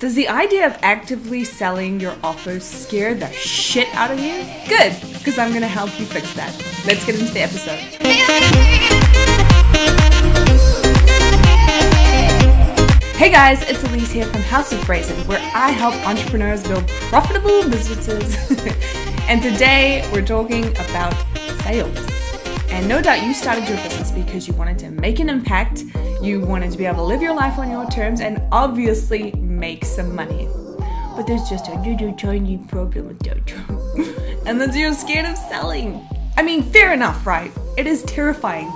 Does the idea of actively selling your offers scare the shit out of you? Good, because I'm going to help you fix that. Let's get into the episode. Hey guys, it's Elise here from House of Brazen, where I help entrepreneurs build profitable businesses. And today we're talking about sales. And no doubt you started your business because you wanted to make an impact, you wanted to be able to live your life on your terms, and obviously make some money. But there's just a little tiny problem with that. And that's you're scared of selling. I mean, fair enough, right? It is terrifying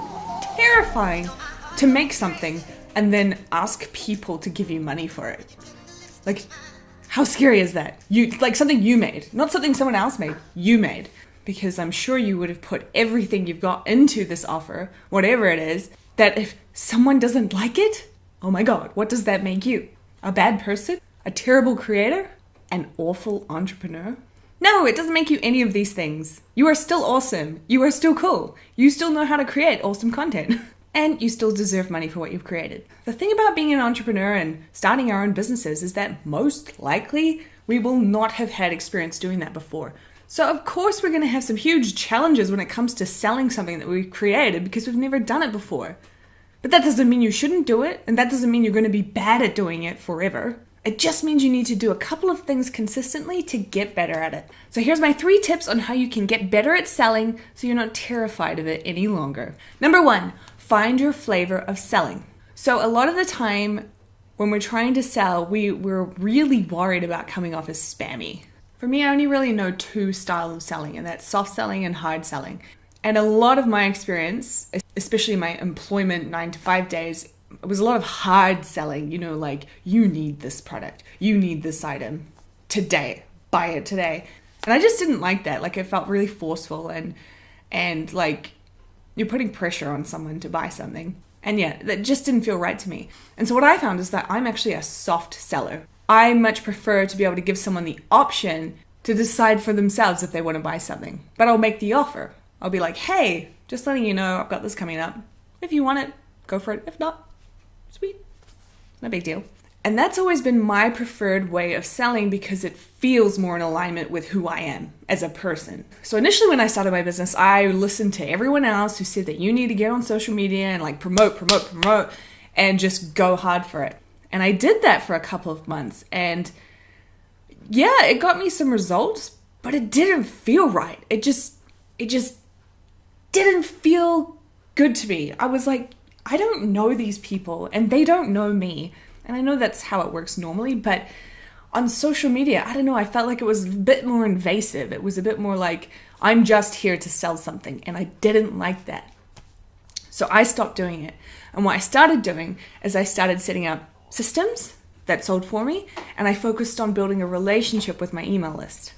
to make something and then ask people to give you money for it. Like, how scary is that? Like something you made, not something someone else made, you made. Because I'm sure you would have put everything you've got into this offer, whatever it is, that if someone doesn't like it, oh my God, what does that make you? A bad person? A terrible creator? An awful entrepreneur? No, it doesn't make you any of these things. You are still awesome. You are still cool. You still know how to create awesome content. And you still deserve money for what you've created. The thing about being an entrepreneur and starting our own businesses is that most likely we will not have had experience doing that before. So of course we're going to have some huge challenges when it comes to selling something that we've created because we've never done it before. But that doesn't mean you shouldn't do it, and that doesn't mean you're going to be bad at doing it forever. It just means you need to do a couple of things consistently to get better at it. So here's my 3 tips on how you can get better at selling so you're not terrified of it any longer. Number 1, find your flavor of selling. So a lot of the time when we're trying to sell, we're really worried about coming off as spammy. For me, I only really know 2 styles of selling, and that's soft selling and hard selling. And a lot of my experience, especially my employment 9 to 5 days, it was a lot of hard selling, like you need this product, you need this item today, buy it today. And I just didn't like that. Like it felt really forceful and like you're putting pressure on someone to buy something. And yeah, that just didn't feel right to me. And so what I found is that I'm actually a soft seller. I much prefer to be able to give someone the option to decide for themselves if they want to buy something. But I'll make the offer. I'll be like, hey, just letting you know, I've got this coming up. If you want it, go for it. If not, sweet. No big deal. And that's always been my preferred way of selling because it feels more in alignment with who I am as a person. So initially when I started my business, I listened to everyone else who said that you need to get on social media and like promote, and just go hard for it. And I did that for a couple of months, and yeah, it got me some results, but it didn't feel right. It just didn't feel good to me. I was like, I don't know these people and they don't know me. And I know that's how it works normally, but on social media, I don't know, I felt like it was a bit more invasive. It was a bit more like, I'm just here to sell something, and I didn't like that. So I stopped doing it. And what I started doing is I started setting up systems that sold for me, and I focused on building a relationship with my email list.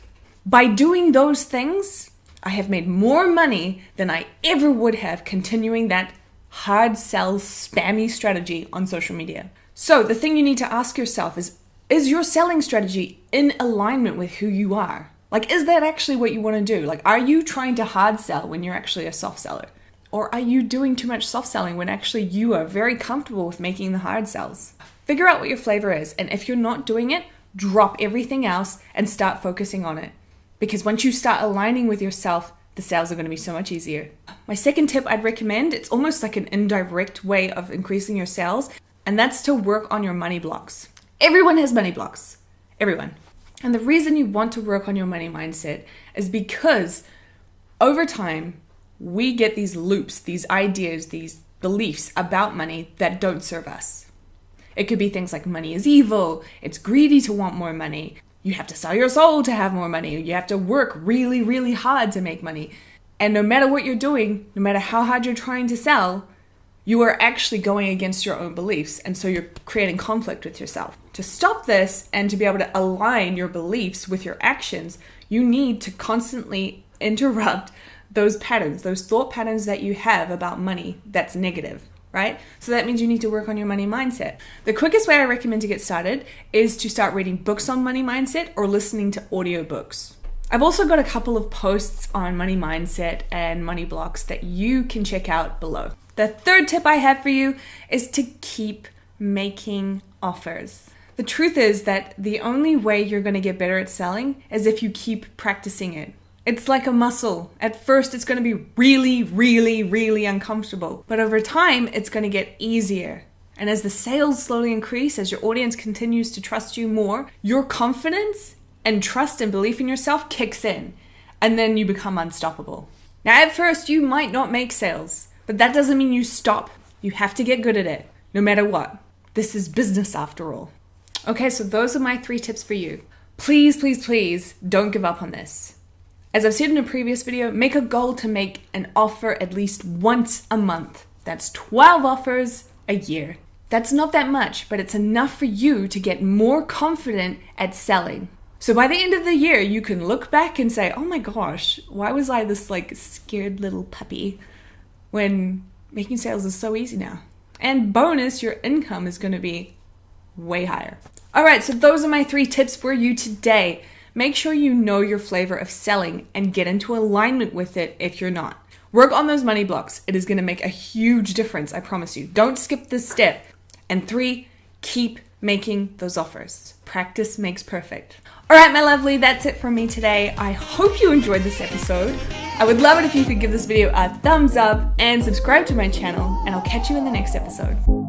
By doing those things, I have made more money than I ever would have continuing that hard sell spammy strategy on social media. So the thing you need to ask yourself is your selling strategy in alignment with who you are? Like, is that actually what you want to do? Like, are you trying to hard sell when you're actually a soft seller? Or are you doing too much soft selling when actually you are very comfortable with making the hard sells? Figure out what your flavor is, and if you're not doing it, drop everything else and start focusing on it. Because once you start aligning with yourself, the sales are going to be so much easier. My second tip I'd recommend, it's almost like an indirect way of increasing your sales, and that's to work on your money blocks. Everyone has money blocks. Everyone. And the reason you want to work on your money mindset is because over time, we get these loops, these ideas, these beliefs about money that don't serve us. It could be things like money is evil, it's greedy to want more money, you have to sell your soul to have more money, you have to work really, really hard to make money. And no matter what you're doing, no matter how hard you're trying to sell, you are actually going against your own beliefs, and so you're creating conflict with yourself. To stop this and to be able to align your beliefs with your actions, you need to constantly interrupt those patterns, those thought patterns that you have about money that's negative. Right? So that means you need to work on your money mindset. The quickest way I recommend to get started is to start reading books on money mindset or listening to audiobooks. I've also got a couple of posts on money mindset and money blocks that you can check out below. The third tip I have for you is to keep making offers. The truth is that the only way you're going to get better at selling is if you keep practicing it. It's like a muscle. At first, it's going to be really, really, really uncomfortable. But over time, it's going to get easier. And as the sales slowly increase, as your audience continues to trust you more, your confidence and trust and belief in yourself kicks in. And then you become unstoppable. Now, at first, you might not make sales, but that doesn't mean you stop. You have to get good at it, no matter what. This is business after all. Okay, so those are my 3 tips for you. Please, please, please don't give up on this. As I've said in a previous video, make a goal to make an offer at least once a month. That's 12 offers a year. That's not that much, but it's enough for you to get more confident at selling. So by the end of the year, you can look back and say, oh my gosh, why was I this scared little puppy when making sales is so easy now? And bonus, your income is going to be way higher. All right, so those are my 3 tips for you today. Make sure you know your flavor of selling and get into alignment with it if you're not. Work on those money blocks. It is going to make a huge difference, I promise you. Don't skip this step. And 3, keep making those offers. Practice makes perfect. All right, my lovely, that's it from me today. I hope you enjoyed this episode. I would love it if you could give this video a thumbs up and subscribe to my channel, and I'll catch you in the next episode.